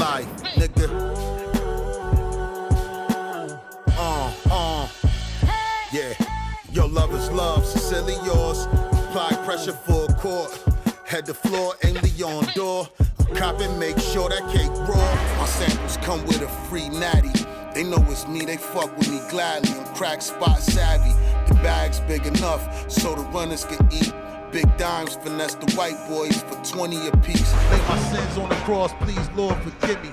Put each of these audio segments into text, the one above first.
life, nigga. Yeah, your love is love, sincerely yours. Apply pressure for a court. Head to floor, aim the on door. Cop and make sure that cake raw. My samples come with a free natty. They know it's me, they fuck with me gladly. I'm crack spot savvy. The bag's big enough so the runners can eat. Big dimes finesse the white boys for 20 apiece. Lay my sins on the cross, please, Lord, forgive me.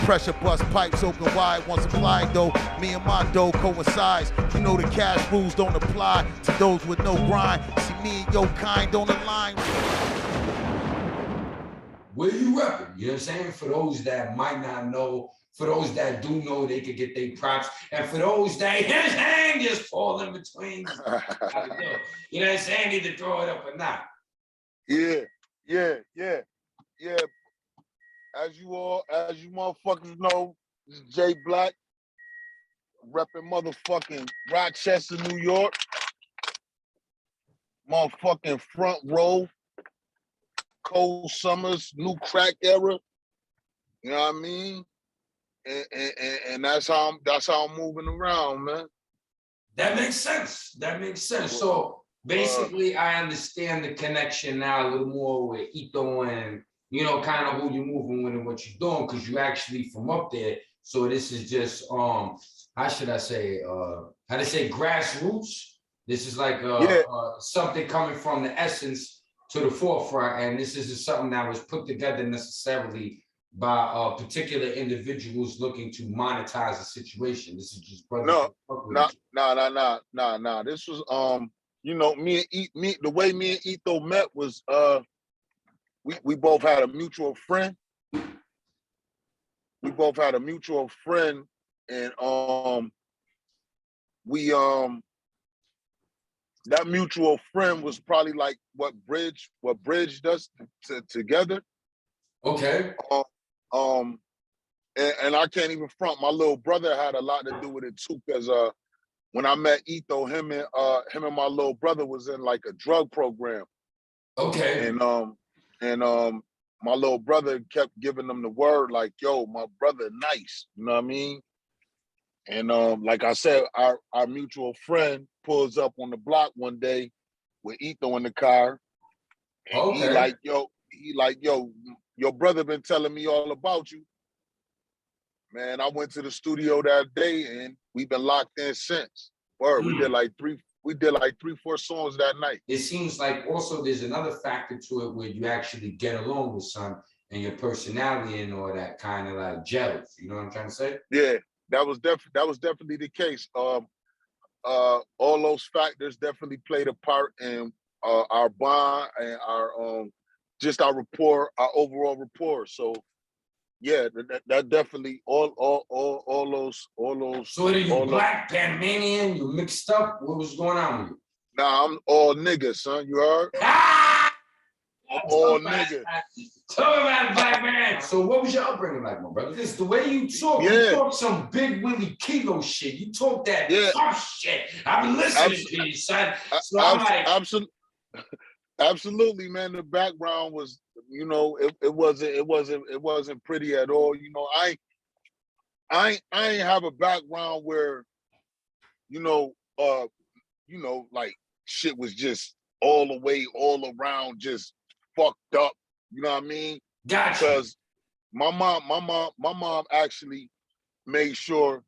Pressure bust pipes open wide once applied though. Me and my dough coincides. You know the cash rules don't apply to those with no grind. See me and your kind on the line. Where you repping? You know what I'm saying? For those that might not know, for those that do know, they could get their props. And for those that just fall in between, you know what I'm saying? Either throw it up or not. Yeah. As you motherfuckers know, this is Jay Black, repping motherfucking Rochester, New York. Motherfucking front row, cold summers, new crack era. You know what I mean? And that's how I'm moving around, man. That makes sense. That makes sense. So basically, I understand the connection now a little more with Ito and, you know, kind of who you're moving with and what you're doing, because you actually from up there. So this is just how should I say grassroots. This is like something coming from the essence to the forefront, and this isn't something that was put together necessarily by particular individuals looking to monetize a situation. This is just no. This was you know, the way me and Ito met was we both had a mutual friend. And that mutual friend was probably like what bridged us together. Okay. And I can't even front. My little brother had a lot to do with it too, because when I met Ito, him and my little brother was in like a drug program. Okay. And my little brother kept giving them the word like, yo, my brother nice, you know what I mean? And like I said, our mutual friend pulls up on the block one day with Ito in the car. And okay. he like, yo, your brother been telling me all about you. Man, I went to the studio that day and we've been locked in since. Word, we did like 3-4 songs that night. It seems like also there's another factor to it where you actually get along with some and your personality and all that kind of like gels. You know what I'm trying to say? Yeah, that was definitely the case. All those factors definitely played a part in our bond and our just our rapport, our overall rapport. So yeah, that definitely all those. So what are you, black, Panamanian? You mixed up? What was going on with you? Nah, I'm all niggas, son. You heard? I'm all niggas. Talk about black man. So what was your upbringing like, my brother? Because the way you talk, you talk some big Willie Kilo shit. You talk that tough shit. I've been listening to you, son. So I'm like, absolutely, man. The background was, you know, it wasn't pretty at all. You know, I ain't have a background where, you know, like shit was just all the way, all around, just fucked up. You know what I mean? Gotcha. Because my mom actually made sure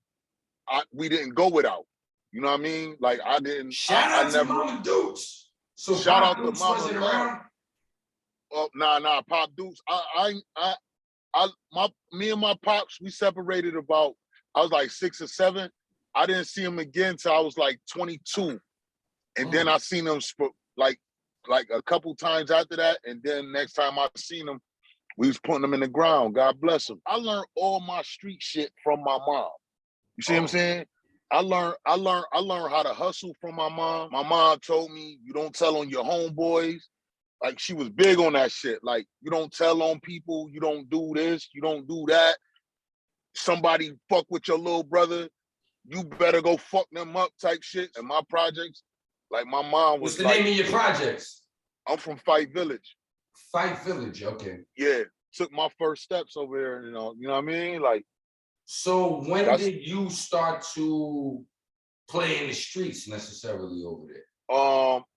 we didn't go without. You know what I mean? Like I didn't. Shout out to Mama Dukes. So shout Pop out Dukes to Mama wasn't around. Oh nah, Pop Dukes. Me and my pops, we separated about. I was like 6 or 7. I didn't see him again till I was like 22, and then I seen him like a couple times after that, and then next time I seen him, we was putting him in the ground. God bless him. I learned all my street shit from my mom. You see what I'm saying? I learned how to hustle from my mom. My mom told me, you don't tell on your homeboys. Like she was big on that shit. Like you don't tell on people, you don't do this, you don't do that. Somebody fuck with your little brother, you better go fuck them up type shit. And my projects, like my mom was What's the name of your projects? I'm from Fight Village. Fight Village, okay. Yeah, took my first steps over here, you know what I mean? Like, So when that's did you start to play in the streets necessarily over there?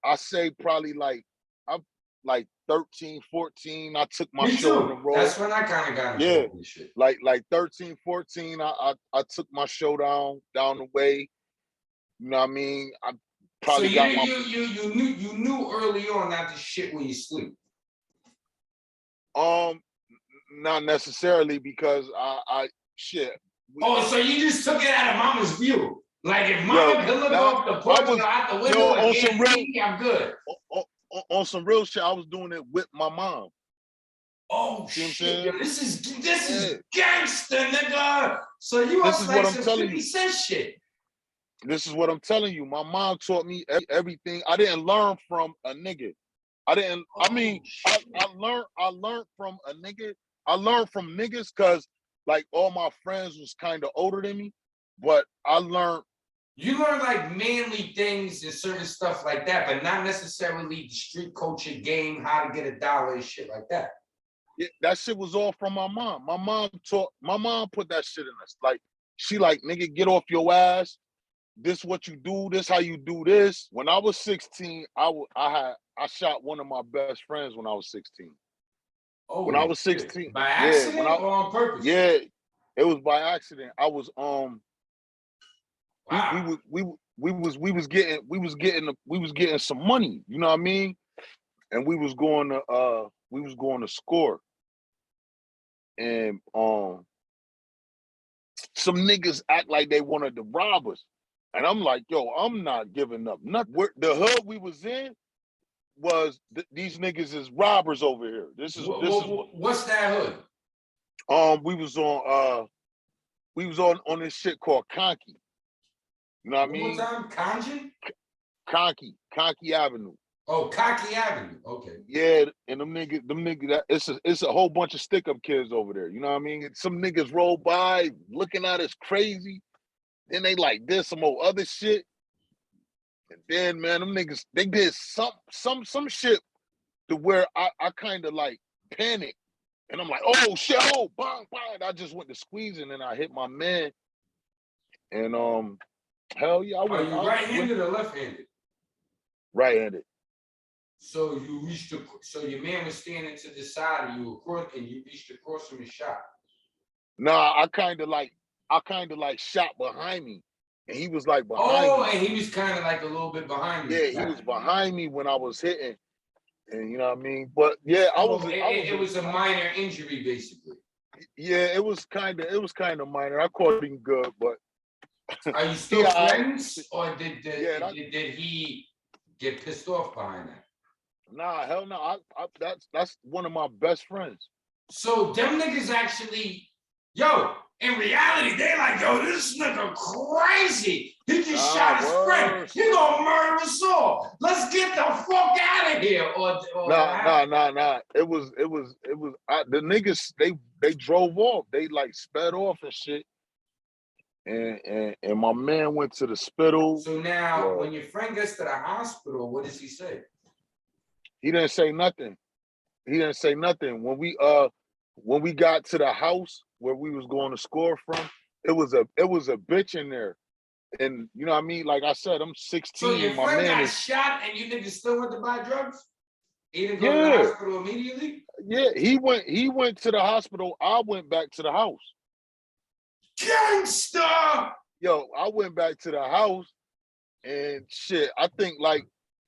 I say probably like I'm like 13, 14. I took my Me show on the too. road. That's when I kind of got Yeah, involved in this shit. like 13, 14. I took my show down the way. You know what I mean? I So probably got my you knew early on not to shit where you sleep. not necessarily because I shit. Oh, so you just took it out of mama's view. Like if Yo, mama could look nah, off the porch I was or out the yo window and on can't some real see me, I'm good. on some real shit. I was doing it with my mom. Oh See what I'm shit, saying? yo, this is Yeah. gangster, nigga. So you This on is like what I'm some telling 50 you. Cent shit. This is what I'm telling you. My mom taught me everything. I didn't learn from a nigga. I didn't. I mean, shit. I learned from a nigga. I learned from niggas because like all my friends was kind of older than me, but I learned. You learn like manly things and certain stuff like that, but not necessarily the street culture game, how to get a dollar and shit like that. That shit was all from my mom. My mom put that shit in us. Like she like, nigga, get off your ass. This what you do. This how you do this. When I was 16, I shot one of my best friends when I was 16. When I Oh was shit. 16, By yeah, accident or on purpose? yeah, it was by accident. I was Wow. we was getting some money, you know what I mean? And we was going to score. And some niggas act like they wanted to rob us. And I'm like, yo, I'm not giving up nothing. The hood we was in was these niggas is robbers over here. This is What's that hood? we was on this shit called Conky. You know what I One more mean? time, Kanji? Conky Avenue. Oh, Cocky Avenue. Okay. Yeah, and them niggas, that it's a whole bunch of stick-up kids over there. You know what I mean? Some niggas roll by looking at us crazy. Then they like did some old other shit. And then man, them niggas, they did some shit to where I kind of like panicked. And I'm like, oh shit, oh, bang, bang. I just went to squeezing and I hit my man. And hell yeah, Are you right-handed or left-handed? Right-handed. So you reached so your man was standing to the side and you reached across him and shot. Nah, I kind of like shot behind me. And he was like behind me. Oh, and he was kind of like a little bit behind you. Yeah, he was behind me when I was hitting. And you know what I mean? But yeah, it was a minor injury, basically. Yeah, it was kind of minor. I caught him good, but are you still friends, or did he get pissed off behind that? Nah, hell no. That's one of my best friends. So them niggas actually, in reality, they like, this nigga crazy. He just shot his friend. He gonna murder us all. Let's get the fuck out of here. Nah. It was the niggas, they drove off. They like sped off and shit. And my man went to the spittle. So now when your friend gets to the hospital, what does he say? He didn't say nothing. When we got to the house where we was going to score from, it was a bitch in there. And you know what I mean? Like I said, I'm 16. So your friend got shot and you niggas still went to buy drugs? He didn't go to the hospital immediately? Yeah, he went to the hospital. I went back to the house. Gangsta! Yo, I went back to the house and shit. I think like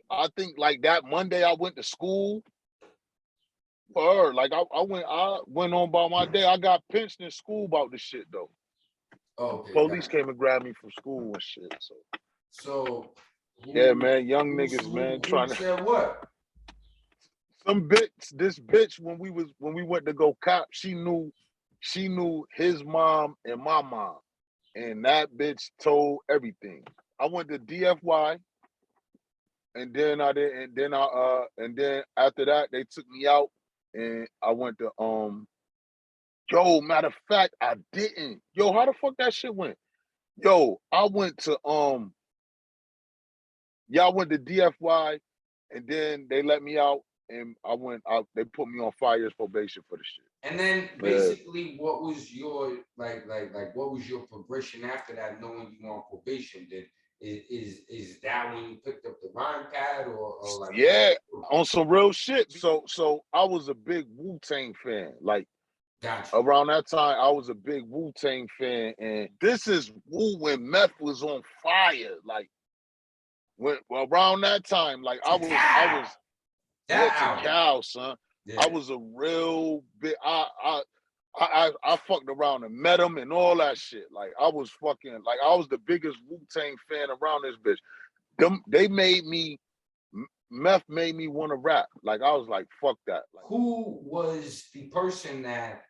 that Monday I went to school. Or like I went on by my day. I got pinched in school about this shit though. Okay. Police came and grabbed me from school and shit. So yeah, man, young niggas, man, trying to said what? This bitch when we went to go cop, she knew his mom and my mom, and that bitch told everything. I went to DFY, and then after that they took me out, and I went to matter of fact, I didn't. Yo, how the fuck that shit went? Yo, I went to I went to DFY, and then they let me out. and I went out. They put me on 5 years probation for the shit. And then Yeah. basically, what was your what was your progression after that? Knowing you were on probation, then is that when you picked up the rhyme pad or like? Yeah, on some real shit. So I was a big Wu-Tang fan. Like Gotcha. around that time, I was a big Wu-Tang fan, and this is Wu when meth was on fire. Like when around that time, like I was that to album. Cal, son. Yeah. I was a real big. I fucked around and met him and all that shit. Like I was fucking like I was the biggest Wu-Tang fan around this bitch. They made me. Meth made me want to rap. Like I was like, fuck that. Like, who was the person that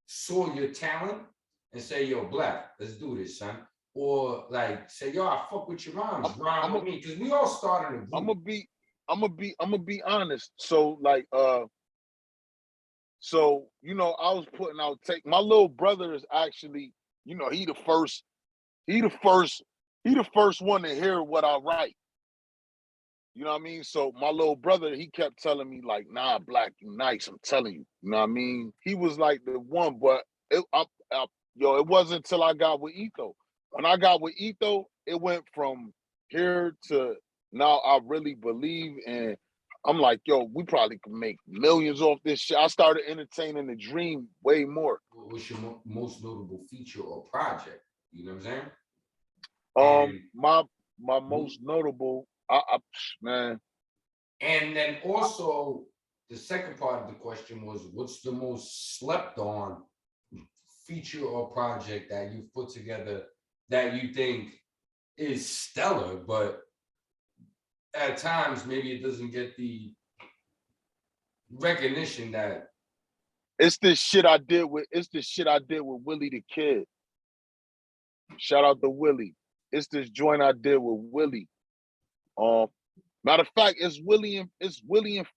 saw your talent and say, yo, Black, let's do this, son? Or like say, yo, I fuck with your rhymes, rhyme with me. Because we all started a group. I'm gonna be honest. So like so you know, I was putting out my little brother is actually, you know, he the first one to hear what I write. You know what I mean? So my little brother, he kept telling me like, nah, Black, you nice. I'm telling you. You know what I mean? He was like the one, but it wasn't until I got with Etho. When I got with Etho, it went from here to now I really believe, and I'm like, yo, we probably could make millions off this shit. I started entertaining the dream way more. What's your most notable feature or project? You know what I'm saying? My most notable, man. And then also the second part of the question was, what's the most slept on feature or project that you've put together that you think is stellar, but at times maybe it doesn't get the recognition that it's this shit I did with Willie the Kid. Shout out to Willie. It's this joint I did with Willie. Matter of fact, it's Willie and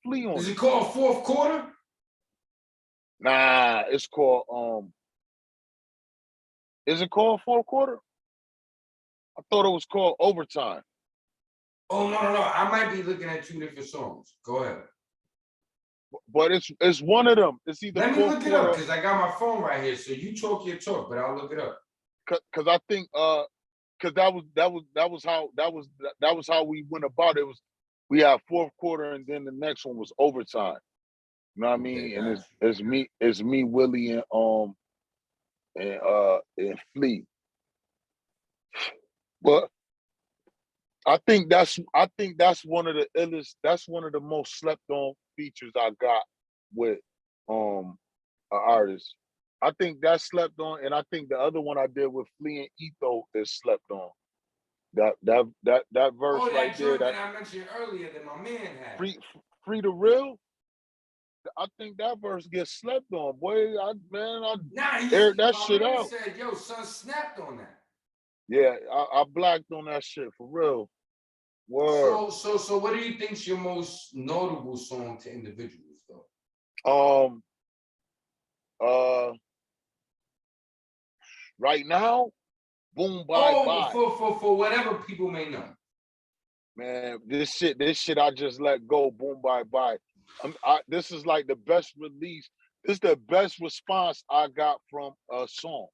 Flea on. Is it called Fourth Quarter? Nah, it's called is it called Fourth Quarter? I thought it was called Overtime. Oh no. I might be looking at two different songs. Go ahead. But it's one of them. It's either. Let me look it up because I got my phone right here. So you talk your talk, but I'll look it up. Cause I think because that was how we went about it. We had Fourth Quarter and then the next one was Overtime. You know what I mean? And it's me, Willie, and Flea. But I think that's one of the illest. That's one of the most slept on features I got with an artist. I think that's slept on, and I think the other one I did with Flea and Etho is slept on. That verse right there that I mentioned earlier that my man had. Free the Real. I think that verse gets slept on, boy. I aired that shit out. Said, yo, son snapped on that. Yeah, I blacked on that shit for real. Word. So what do you think's your most notable song to individuals though? Right now, Boom Bye Bye. For whatever people may know. Man, this shit I just let go. Boom Bye Bye. This is like the best release. This is the best response I got from a song.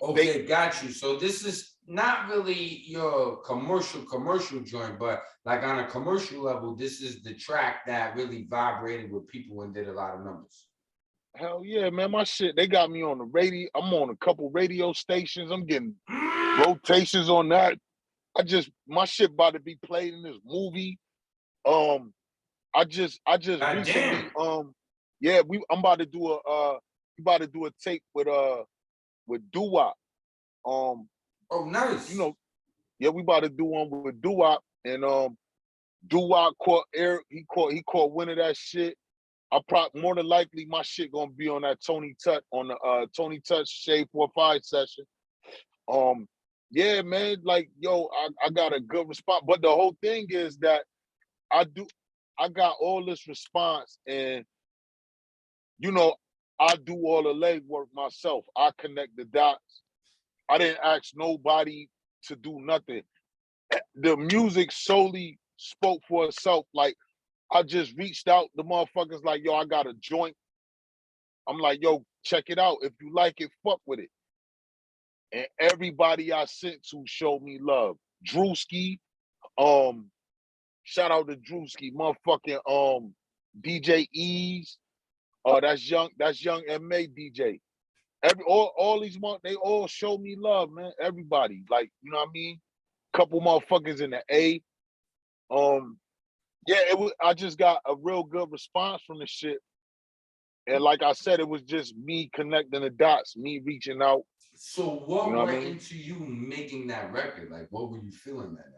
Okay, got you. So this is not really your commercial joint, but like on a commercial level, this is the track that really vibrated with people and did a lot of numbers. Hell yeah, man. My shit, they got me on the radio. I'm on a couple radio stations. I'm getting rotations on that. My shit about to be played in this movie. I just recently, I'm about to do a tape with Doo-Wop. Oh, nice. You know, yeah, we about to do one with Doo-Wop, and Doo-Wop he caught wind of that shit. More than likely my shit gonna be on that Tony Touch Shade 4-5 session. Yeah, man, like yo, I got a good response. But the whole thing is that I got all this response, and you know, I do all the legwork myself. I connect the dots. I didn't ask nobody to do nothing. The music solely spoke for itself. Like I just reached out. The motherfuckers like, yo, I got a joint. I'm like, yo, check it out. If you like it, fuck with it. And everybody I sent to showed me love. Drewski, shout out to Drewski, motherfucking DJ Ease. That's young MA DJ. All these they all show me love, man. Everybody, like, you know what I mean? Couple motherfuckers in the A. Yeah, I just got a real good response from the shit. And like I said, it was just me connecting the dots, me reaching out. So what you know went I mean? into you making that record? Like, what were you feeling that night?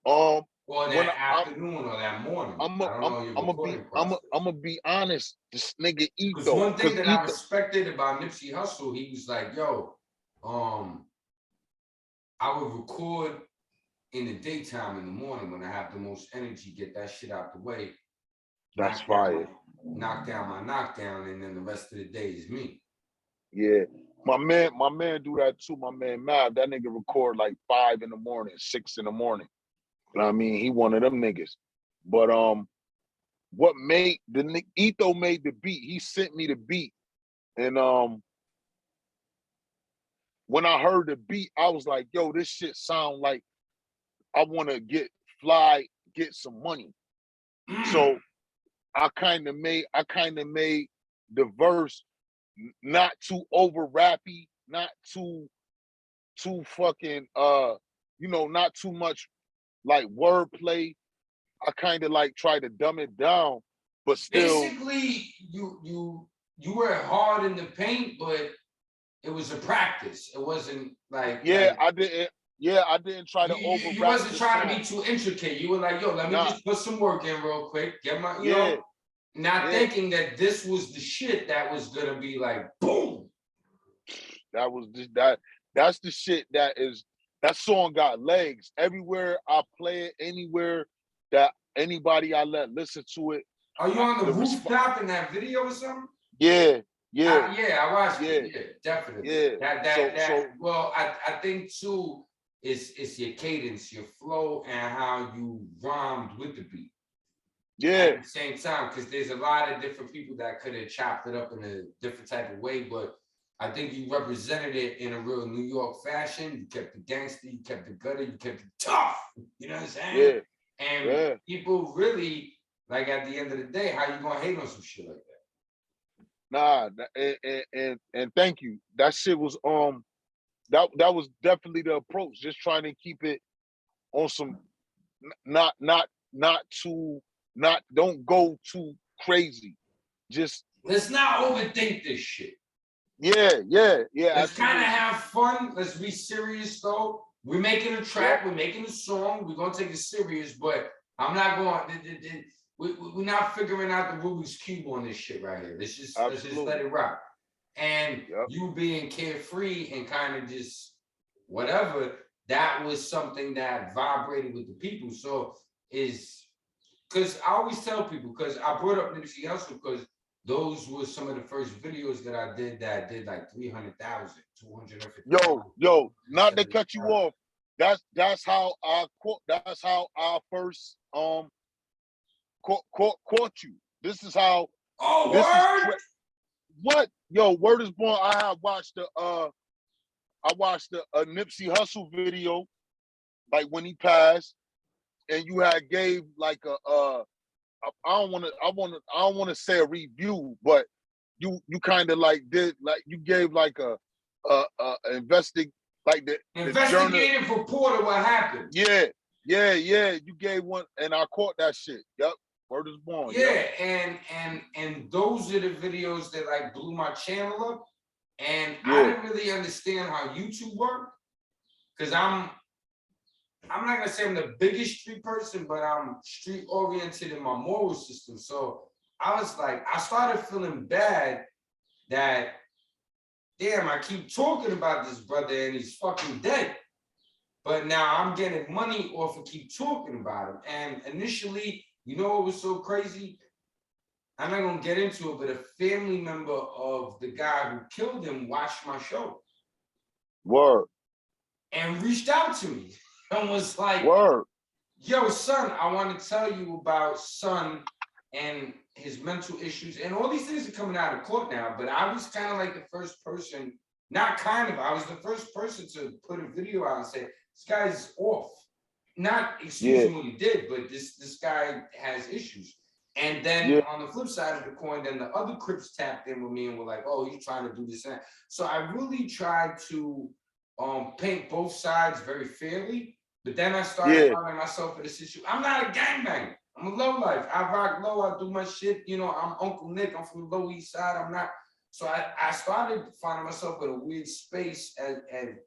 Or that afternoon or that morning? I'm I don't know your recording process. I'm gonna be honest. This nigga Because Etho. one thing that I respected about Nipsey Hussle, he was like, yo, I would record in the daytime in the morning when I have the most energy, get that shit out the way. That's fire. Knock down my knockdown, and then the rest of the day is me. Yeah. My man do that too. My man Mav, that nigga record like 5 in the morning, 6 in the morning. You know what I mean? He one of them niggas. But what made Etho made the beat? He sent me the beat, and when I heard the beat, I was like, "Yo, this shit sound like I want to get some money." So I kind of made the verse not too over rappy, not too fucking not too much like wordplay. I kind of like try to dumb it down, but still. Basically, you were hard in the paint, but it was a practice. It wasn't like I didn't try to over. You wasn't trying to be too intricate. You were like, yo, let me just put some work in real quick, get my not thinking that this was the shit that was gonna be like boom. That was just that's the shit that song got legs. Everywhere I play it, anywhere that anybody I let listen to it. Are you on the rooftop in that video or something? Yeah. I watched it. Yeah, definitely. Yeah. Well, I think too, it's your cadence, your flow, and how you rhymed with the beat. Yeah. At the same time, because there's a lot of different people that could have chopped it up in a different type of way, but I think you represented it in a real New York fashion. You kept the gangster, you kept the gutter, you kept it tough. You know what I'm saying? Yeah. And people really, like, at the end of the day, how you gonna hate on some shit like that? Nah, and thank you. That shit was that was definitely the approach. Just trying to keep it on some don't go too crazy. Just let's not overthink this shit. Yeah. Let's kind of have fun. Let's be serious though. We're making a track, we're making a song, we're gonna take it serious, but I'm not going we're not figuring out the Rubik's Cube on this shit right here. Let's just let it rock. And you being carefree and kind of just whatever, that was something that vibrated with the people. So because I always tell people, because I brought up Nipsey Hussle because those were some of the first videos that I did like 300,000, 250,000. Yo, not to cut you off. That's how I first caught you. This is how. Oh, word! What? Yo, word is born. I watched the Nipsey Hussle video, like when he passed, and you had gave like I don't want to say a review, but you kind of like did like you gave like a investigative report of what happened. Yeah. You gave one, and I caught that shit. Yep. Word is born. Yeah, and those are the videos that like blew my channel up. And I didn't really understand how YouTube worked. Because I'm not gonna say I'm the biggest street person, but I'm street oriented in my moral system. So I was like, I started feeling bad that, damn, I keep talking about this brother and he's fucking dead. But now I'm getting money off of keep talking about him. And initially, you know what was so crazy? I'm not gonna get into it, but a family member of the guy who killed him watched my show. Word. And reached out to me and was like, word. Yo, son, I want to tell you about son and his mental issues, and all these things are coming out of court now. But I was kind of like the first person, not kind of, I was the first person to put a video out and say, this guy's off. Not excusing what he did, but this guy has issues. And then on the flip side of the coin, then the other Crips tapped in with me and were like, oh, he's trying to do this and that. So I really tried to paint both sides very fairly. But then I started finding myself in a situation. I'm not a gangbanger. I'm a low life. I rock low. I do my shit. You know, I'm Uncle Nick. I'm from the Lower East Side. I'm not. So I started finding myself in a weird space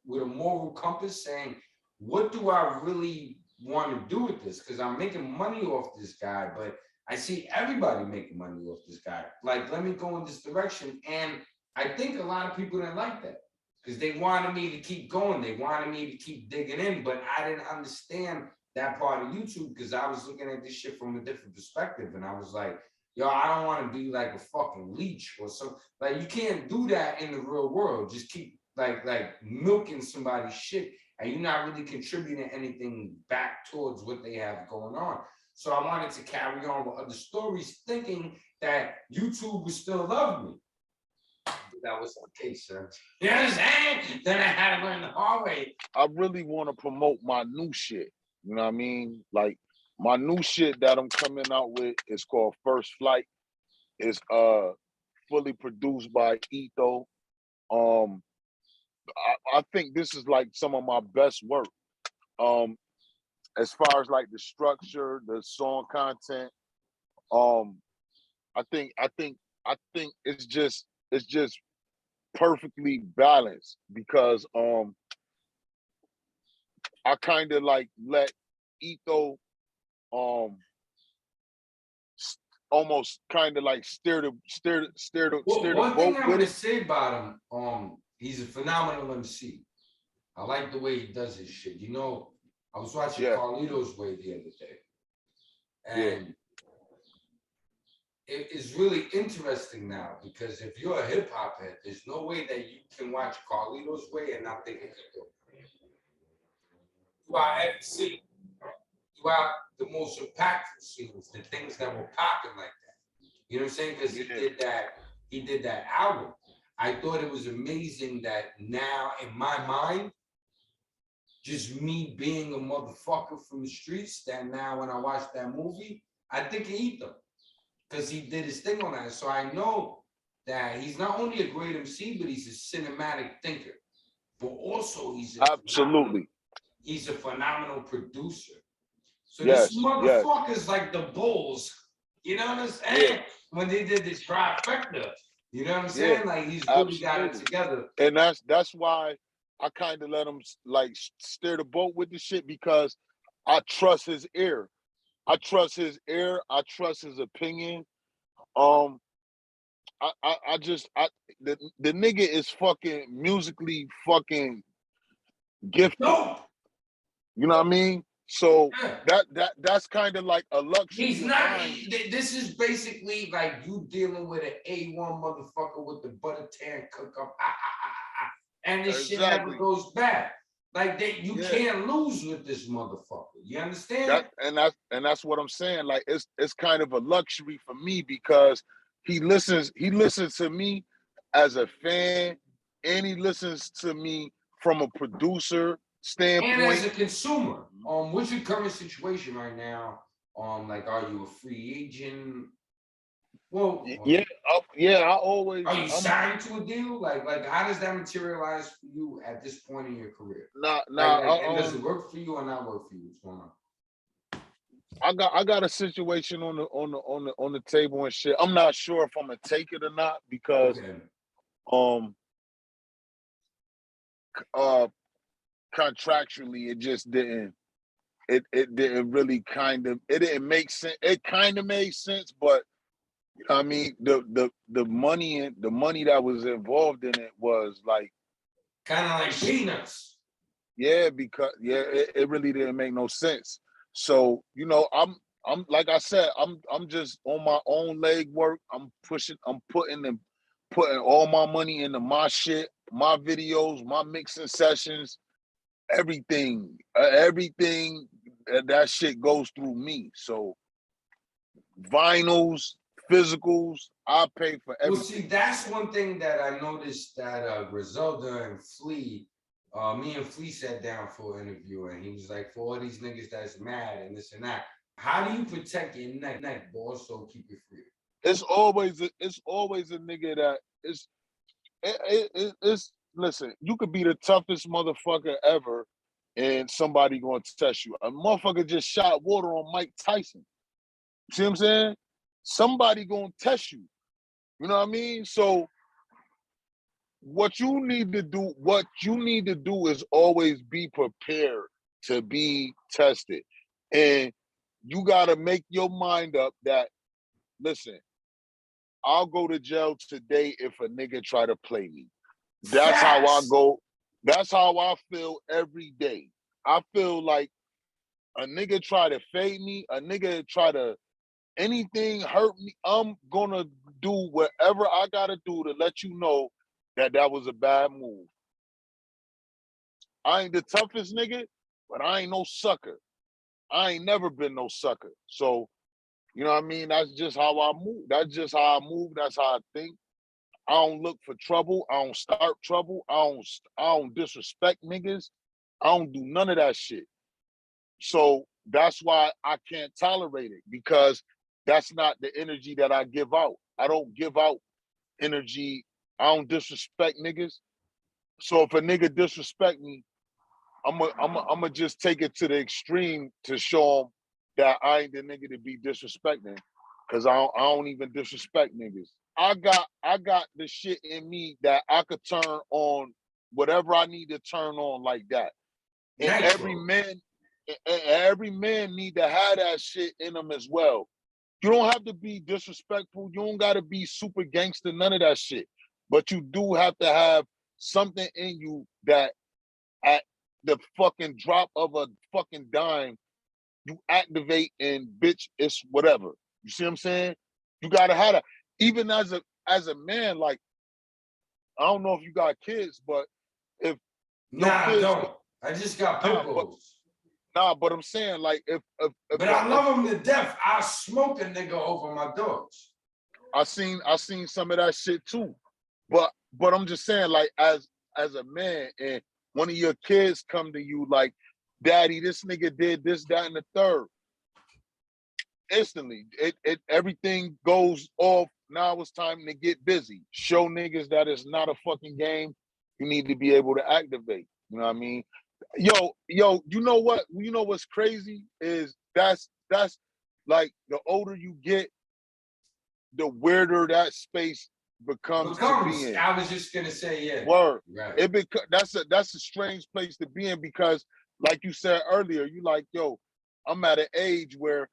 with a moral compass saying, what do I really want to do with this? Because I'm making money off this guy, but I see everybody making money off this guy. Like, let me go in this direction. And I think a lot of people didn't like that because they wanted me to keep going. They wanted me to keep digging in, but I didn't understand that part of YouTube because I was looking at this shit from a different perspective. And I was like, yo, I don't want to be like a fucking leech or something. Like, you can't do that in the real world. Just keep like milking somebody's shit and you're not really contributing anything back towards what they have going on. So I wanted to carry on with other stories, thinking that YouTube would still love me. But that was the case, sir. You understand? Then I had to learn the hard way. I really want to promote my new shit. You know what I mean? Like, my new shit that I'm coming out with is called First Flight. It's fully produced by Etho. I think this is like some of my best work. As far as like the structure, the song content, I think it's just perfectly balanced because I kind of like let Etho almost kind of like steer the One boat thing I'm with gonna it. say about him, he's a phenomenal MC. I like the way he does his shit. You know, I was watching Carlito's Way the other day, and it is really interesting now because if you're a hip hop head, there's no way that you can watch Carlito's Way and not think it's good. Throughout every scene, throughout the most impactful scenes, the things that were popping like that. You know what I'm saying? Because he did that album. I thought it was amazing that now in my mind, just me being a motherfucker from the streets, that now when I watch that movie, I think of Etho because he did his thing on that. So I know that he's not only a great MC, but he's a cinematic thinker. But also he's a phenomenal producer. So this motherfucker's like the Bulls. You know what I'm saying? When they did this trifecta. You know what I'm saying? Like he's really got it together. And that's why I kind of let him like steer the boat with the shit because I trust his ear. I trust his ear. I trust his opinion. The nigga is fucking musically fucking gifted. You know what I mean? So that's kind of like a luxury. He's not. This is basically like you dealing with an A1 motherfucker with the butter tan cook up, and this shit never goes back. Like you can't lose with this motherfucker. You understand? That's what I'm saying. Like it's kind of a luxury for me because he listens to me as a fan, and he listens to me from a producer standpoint. And as a consumer, what's your current situation right now? Like, are you a free agent? Well, I always. Are you signed to a deal? Like, how does that materialize for you at this point in your career? And does it work for you or not work for you? What's going on? I got a situation on the table and shit. I'm not sure if I'm gonna take it or not because contractually it just didn't really it didn't make sense. It kind of made sense, but I mean the money that was involved in it was like kind of like peanuts. Yeah, because it really didn't make no sense. So, you know, I'm like I said, I'm just on my own leg work. I'm putting all my money into my shit, my videos, my mixing sessions, everything that shit goes through me. So vinyls, physicals. I pay for Well, everything. see, that's one thing that I noticed that Griselda and Flea, me and Flea sat down for an interview, and he was like, for all these niggas that's mad and this and that, how do you protect your neck, boss, so keep it free? It's always a nigga that it's listen, you could be the toughest motherfucker ever and somebody gonna test you. A motherfucker just shot water on Mike Tyson. See what I'm saying? Somebody gonna test you. You know what I mean? So what you need to do is always be prepared to be tested. And you gotta make your mind up that, listen, I'll go to jail today if a nigga try to play me. That's how I go. That's how I feel every day. I feel like a nigga try to fade me, a nigga try to anything hurt me, I'm gonna do whatever I gotta do to let you know that that was a bad move. I ain't the toughest nigga, but I ain't no sucker. I ain't never been no sucker. So, you know what I mean? That's just how I move. That's just how I move. That's how I think. I don't look for trouble. I don't start trouble. I don't disrespect niggas. I don't do none of that shit. So that's why I can't tolerate it, because that's not the energy that I give out. I don't give out energy. I don't disrespect niggas. So if a nigga disrespect me, I'm gonna just take it to the extreme to show him that I ain't the nigga to be disrespecting, because I don't even disrespect niggas. I got the shit in me that I could turn on whatever I need to turn on like that. And every man need to have that shit in them as well. You don't have to be disrespectful. You don't got to be super gangster, none of that shit. But you do have to have something in you that at the fucking drop of a fucking dime, you activate and bitch, it's whatever. You see what I'm saying? You gotta have that. Even as a man, like, I don't know if you got kids, but if your Nah, kids, I don't. I just got pit bulls. but I'm saying, like, if But I love them to death. I smoke a nigga over my dogs. I seen some of that shit too. But I'm just saying, like, as a man, and one of your kids come to you like, Daddy, this nigga did this, that, and the third. Instantly, it everything goes off. Now it's time to get busy. Show niggas that it's not a fucking game. You need to be able to activate. You know what I mean? Yo, you know what? You know what's crazy is that's like, the older you get, the weirder that space becomes to be in. I was just gonna say, yeah. Word. Right. That's a strange place to be in, because, like you said earlier, you like, yo, I'm at an age where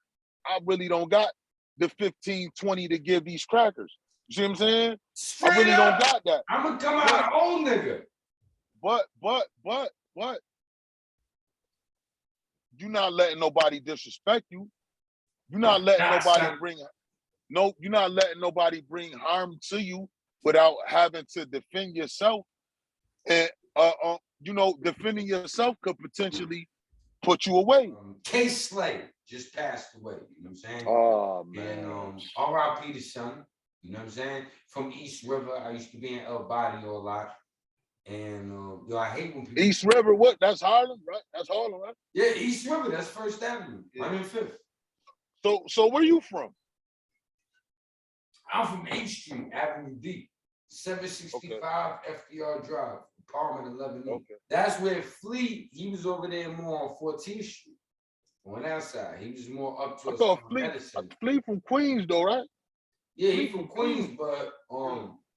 I really don't got the 15, 20 to give these crackers. You see what I'm saying? Straight I really up, don't got that. I'm gonna come out an old nigga. But you're not letting nobody disrespect you. You're not letting you're not letting nobody bring harm to you without having to defend yourself. And you know, defending yourself could potentially put you away. K Slay just passed away. You know what I'm saying? Oh man. And R.I.P. the son. You know what I'm saying? From East River, I used to be in El Barrio a lot. And yo, I hate when people. East River, what? That's Harlem, right? That's Harlem, right? Yeah, East River. That's First Avenue. I'm in Fifth. So where you from? I'm from H Street, Avenue D, 765 FDR Drive, apartment 11E. Okay. That's where Flea, he was over there more on 14th Street. On that side, he was more up to Flea from Queens though, right? Yeah, he from Queens, but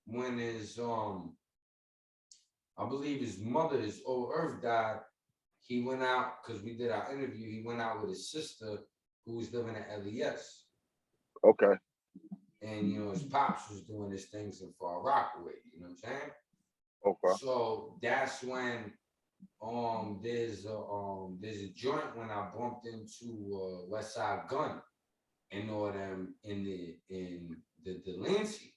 when his I believe his mother, his old Earth, died, he went out, because we did our interview, he went out with his sister who was living at LES. Okay. And you know, his pops was doing his things in Far Rockaway, you know what I'm saying? Okay. So that's when there's a joint when I bumped into West Side Gun and all them in the Delancey.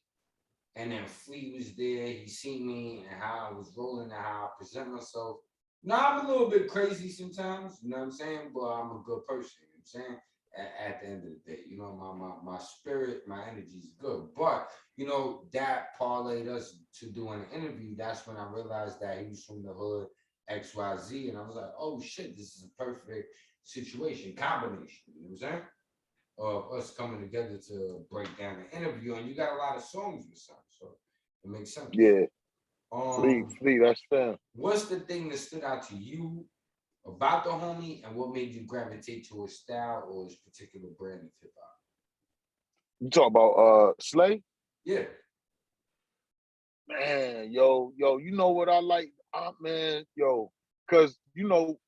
And then Flea was there, he seen me and how I was rolling and how I present myself. Now I'm a little bit crazy sometimes, you know what I'm saying? But I'm a good person, you know what I'm saying? at the end of the day. You know, my spirit, my energy is good. But, you know, that parlayed us to doing an interview. That's when I realized that he was from the hood, XYZ. And I was like, oh shit, this is a perfect situation, combination. You know what I'm saying? Of us coming together to break down the interview. And you got a lot of songs with some, so it makes sense. Yeah, Um, Flea, that's fair. what's the thing that stood out to you about the homie, and what made you gravitate to his style or his particular brand of hip hop? You talk about Slay? Yeah. Man, you know what I like? Man, cause you know,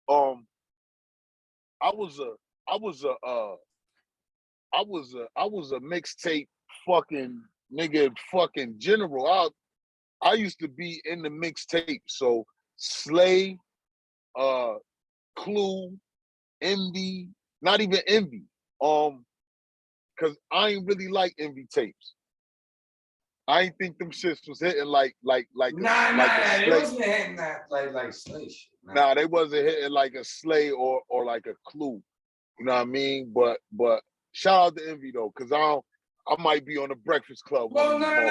um, I was a I was a I was a mixtape fucking nigga fucking general. I used to be in the mixtape. So Slay, uh Clue, Envy, not even Envy. Cause I ain't really like Envy tapes. I ain't think them shits was hitting like Nah, a it Slay. wasn't hitting that like Slay shit. Nah, they wasn't hitting like a Slay or like a Clue. You know what I mean? But shout out to Envy though, cause I might be on the Breakfast Club. Well, no.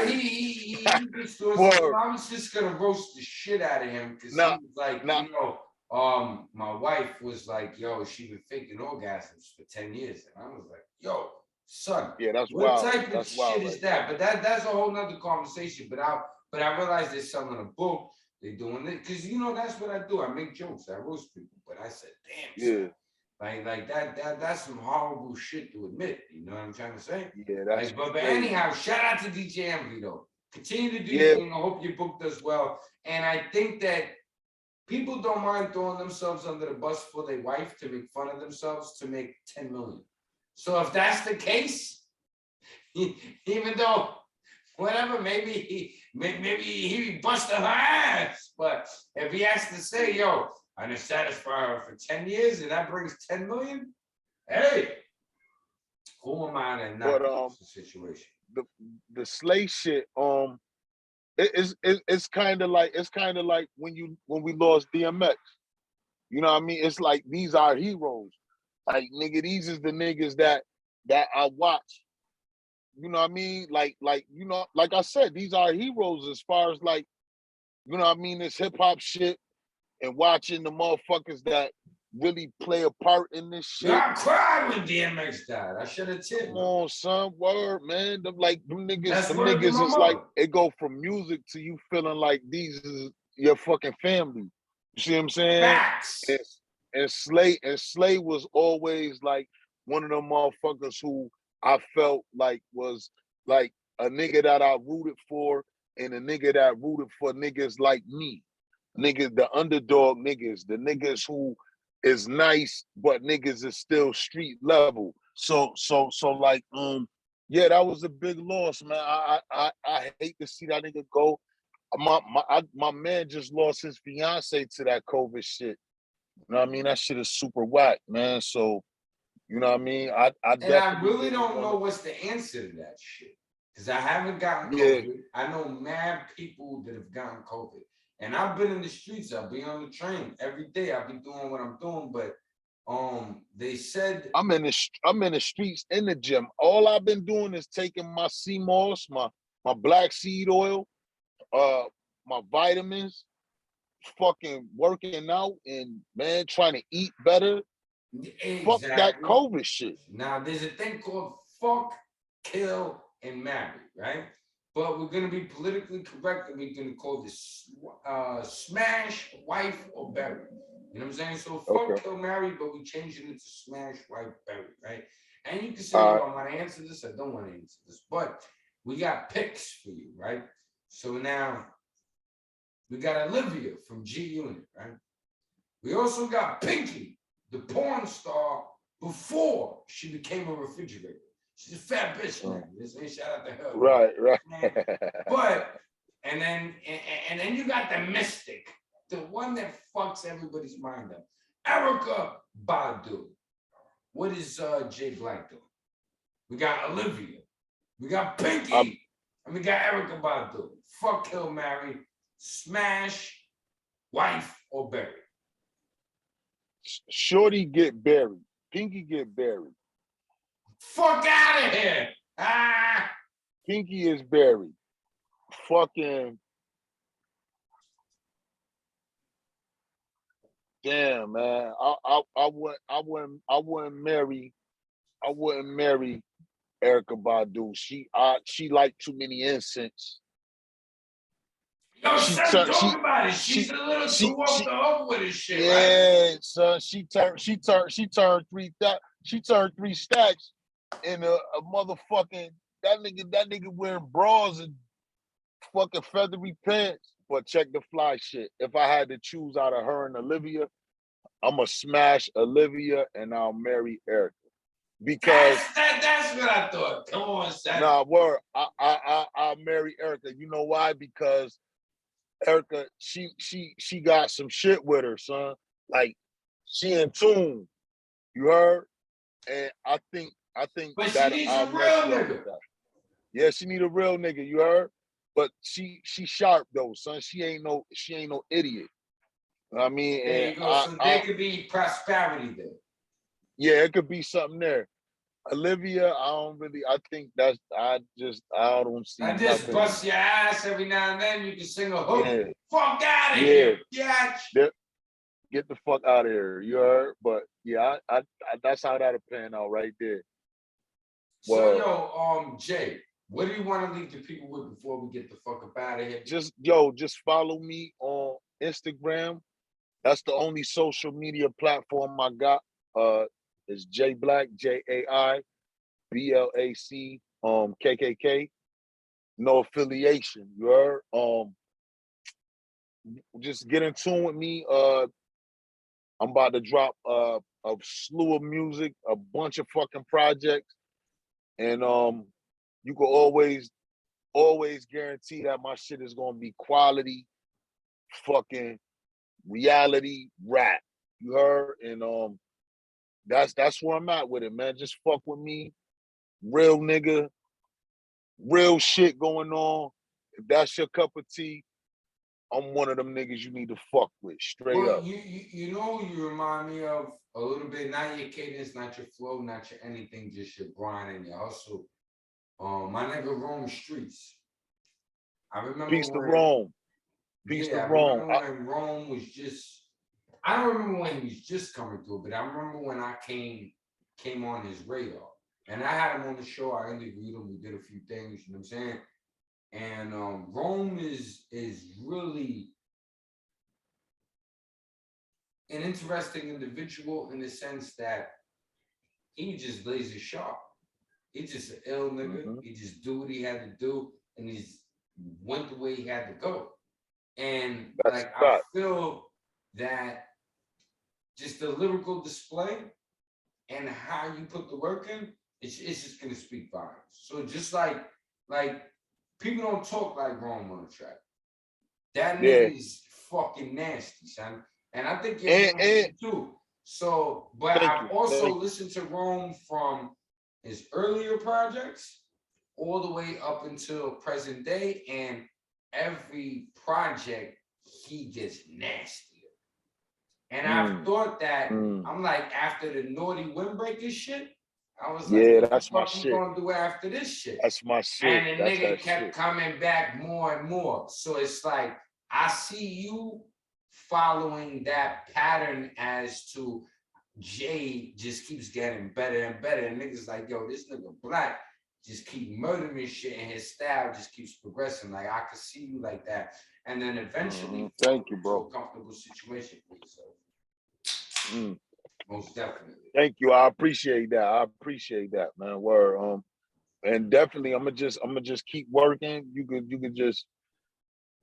Days. He just doing Word. I was just gonna roast the shit out of him because he Nah, was like, nah. you know, my wife was like, yo, she been faking orgasms for 10 years. And I was like, yo, son, Yeah, that's what wild. type of That's shit wild is right that? But that's a whole nother conversation. But I realized they're selling a book, they're doing it. Cause you know, that's what I do. I make jokes, I roast people. But I said, damn, Yeah. son. Like that's some horrible shit to admit. You know what I'm trying to say? Yeah, that's Like, but crazy. anyhow, shout out to DJ Envy though. Continue to do Yeah. your thing. I hope your book does well. And I think that people don't mind throwing themselves under the bus for their wife to make fun of themselves to make 10 million. So if that's the case, even though whatever, maybe he busted her ass. But if he has to say, yo, I done satisfy her for 10 years and that brings 10 million, hey, who am I to not the situation? The Slay shit, it's kind of like when we lost DMX. You know what I mean? It's like these are heroes. Like nigga, these is the niggas that I watch. You know what I mean? Like you know, like I said, these are heroes as far as like, you know what I mean, this hip hop shit and watching the motherfuckers that really play a part in this shit. Yeah, I cried when DMX died. I should have tipped. Come on, son, word, man. Them niggas, That's them word to niggas my is mother. like it go from music to you feeling like these is your fucking family. You see what I'm saying? Facts. And Slay was always like one of them motherfuckers who I felt like was like a nigga that I rooted for and a nigga that rooted for niggas like me. Niggas, the underdog niggas, the niggas who is nice, but niggas is still street level. So like, yeah, that was a big loss, man. I hate to see that nigga go. My man just lost his fiance to that COVID shit. You know what I mean? That shit is super whack, man. So, you know what I mean? I really don't know what's the answer to that shit. Because I haven't gotten COVID. I know mad people that have gotten COVID. And I've been in the streets. I'll be on the train every day. I'll be doing what I'm doing. But they said I'm in the streets in the gym. All I've been doing is taking my sea moss, my black seed oil, my vitamins, fucking working out, and man, trying to eat better. exactly. Fuck that COVID shit. Now there's a thing called fuck, kill, and marry, right? But we're gonna be politically correct, and we're gonna call this smash, wife, or bury. You know what I'm saying? So fuck, kill, marry, but we changed it into smash, wife, bury, right? And you can say, I want to answer this, I don't want to answer this, but we got picks for you, right? So now we got Olivia from G Unit, right? We also got Pinky, the porn star, before she became a refrigerator. She's a fat bitch, man. This ain't shout out to her. Right. But and then you got the mystic, the one that fucks everybody's mind up. Erykah Badu. What is Jay Black doing? We got Olivia. We got Pinky. And we got Erykah Badu. Fuck, kill, marry, smash, wife, or bury. Shorty get buried. Pinky get buried. Fuck out of here. Ah. Pinky is buried. Fucking damn, man. I wouldn't marry Erica Badu. She like too many incense. Yo, She son, turned talk about it. She's a little too off the hook with his shit, yeah, right? son. She turned three stacks in a motherfucking that nigga wearing bras and fucking feathery pants. But check the fly shit. If I had to choose out of her and Olivia, I'ma smash Olivia and I'll marry Erica. Because that's what I thought. Come on, son. Nah, word. I'll marry Erica. You know why? Because Erica, she got some shit with her, son. Like she in tune. You heard? And I think but that she needs I'll a mess real well nigga. with that. Yeah, she need a real nigga. You heard? But she sharp though, son. She ain't no idiot. I mean, There you go. So there could be prosperity there. Yeah, it could be something there. Olivia, I think I don't see. I just nothing. bust your ass every now and then. You can sing a hook. Yeah. Fuck out of here. Yeah. Get the fuck out of here. You heard? But yeah, I that's how that'll pan out right there. So yo, Jay, what do you want to leave the people with before we get the fuck up out of here? Just follow me on Instagram. That's the only social media platform I got. It's J Black, JAI BLAC KKK. No affiliation. You heard? Just get in tune with me. I'm about to drop a slew of music, a bunch of fucking projects, and you can always guarantee that my shit is gonna be quality, fucking reality rap. You heard? And that's where I'm at with it, man. Just fuck with me, real nigga, real shit going on. If that's your cup of tea, I'm one of them niggas you need to fuck with, straight up. You know you remind me of a little bit, not your cadence, not your flow, not your anything, just your grind and your hustle. My nigga Rome Streets. I remember Peace to Rome. Peace to Rome. I remember when Rome was just, I don't remember when he was just coming through, but I remember when I came on his radar. And I had him on the show, I interviewed him, we did a few things, you know what I'm saying? And Rome is really an interesting individual in the sense that he just laser sharp. He's just an ill nigga. Mm-hmm. He just do what he had to do, and he's went the way he had to go. And I feel that just the lyrical display and how you put the work in, it's just gonna speak volumes. So just like people don't talk like Rome on the track. That nigga is fucking nasty, son. And I think you're too. So, but I've also listened to Rome from his earlier projects all the way up until present day, and every project he gets nastier. And I've thought that I'm like, after the naughty windbreaker shit, I was like, that's my shit. What gonna do after this shit? That's my shit. And the nigga kept coming back more and more. So it's like, I see you following that pattern as to Jay just keeps getting better and better. And niggas like, yo, this nigga Black just keep murdering shit, and his style just keeps progressing. Like, I could see you like that. And then eventually, thank you, bro. A comfortable situation for yourself. Most definitely. Thank you. I appreciate that. Man. Word. And definitely, I'm gonna just keep working. You could just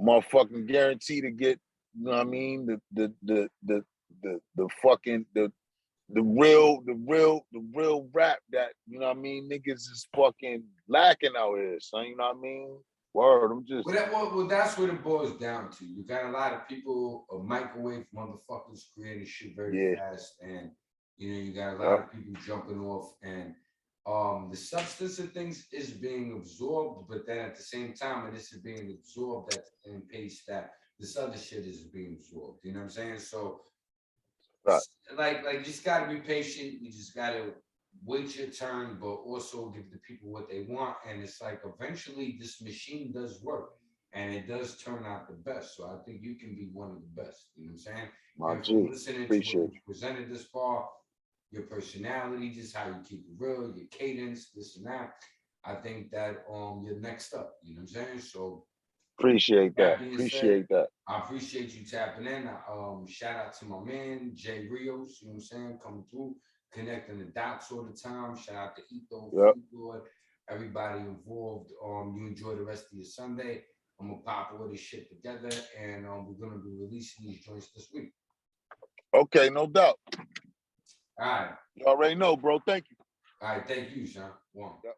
motherfucking guarantee to get, you know what I mean, the fucking the real rap that, you know what I mean, niggas is fucking lacking out here, son. You know what I mean? Word. I'm just. Well, that's what it boils down to. You got a lot of people, microwave motherfuckers creating shit very fast, and you got a lot of people jumping off, and the substance of things is being absorbed, but then at the same time, when this is being absorbed at the pace that this other shit is being absorbed. You know what I'm saying? So Right. like just gotta be patient. You just gotta wait your turn, but also give the people what they want. And it's like eventually this machine does work and it does turn out the best. So I think you can be one of the best. You know what I'm saying? My And G, from listening to appreciate what you presented this far, your personality, just how you keep it real, your cadence, this and that. I think that you're next up. You know what I'm saying? So appreciate that that. being Appreciate said, that. I appreciate you tapping in. Shout out to my man Jay Rios, you know what I'm saying, coming through, connecting the dots all the time. Shout out to Ito, Yep. Lord, everybody involved. You enjoy the rest of your Sunday. I'm gonna pop all this shit together, and we're gonna be releasing these joints this week. Okay, no doubt. All right. You already know, bro. Thank you. All right, thank you, Sean. One. Yep.